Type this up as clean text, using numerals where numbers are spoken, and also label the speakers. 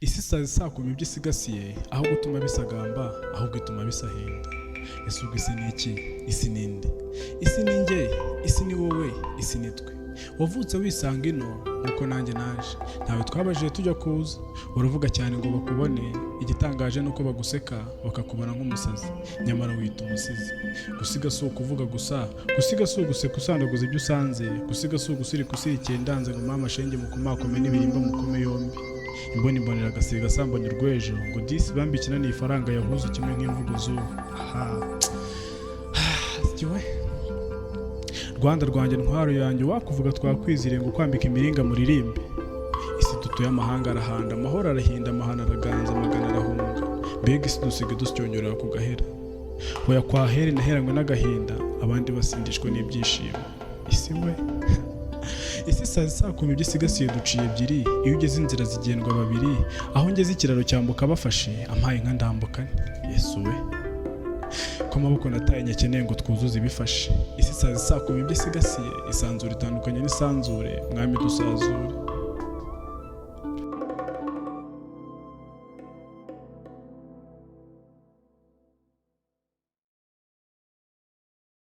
Speaker 1: isi saa kumi ibyo isigasiye aho gutuma bisagamba ahubwo ituma bisahenda. Ese ubwo isi ni iki? Isi ni nde? Isi ni njye, isi ni wowe, isi ni twe. Wavutse wisanga ino nkuko nanjye naje, ntawe twabajije tujya kuza. Uravuga cyane ngo bakubone, igitangaje nuko baguseka bakakubona nk'umusazi, nyamara wita umusizi. Gusiga si ukuvuga gusa, gusiga si uguseka usandaguza ibyo usanze, gusiga si ugusirika usirikiye ndanze ngo mama shenge mu kumakome n'ibirimba mukome yombi. Imboni mbonera agasiga sambonye urwejo ngo disi bambikina ni ifaranga yahuze kimwe nk'imvugo z'ubu. Sikiwe Rwanda rwanjye ntwaro yanjye, wakuvuga twakwizire ngo kwambika imiringa muririmbe. Isi dutuye amahanga arahanda, amahoro arahinda, amahano araganza, amagana arahunga. Mbega isi dusiga dusyonyorera ku gahera. Hoya kwa here naheranywe n'agahinda, abandi basindishwa n'ibyishimo. Isi we isi saa kumi ibyo isigasiye duciye ebyiri, iyo ugeze inzira zigendwa babiri, aho ngeze ikiraro cyambuka bafashe, ampaye nka ndambukane. Yesu we ko amaboko nataye nyakeneye ngo twuzuze ibifashe. Isi saa kumi ibyo isigasiye, isanzure itandukanye n'isanzure, mwami dusazure.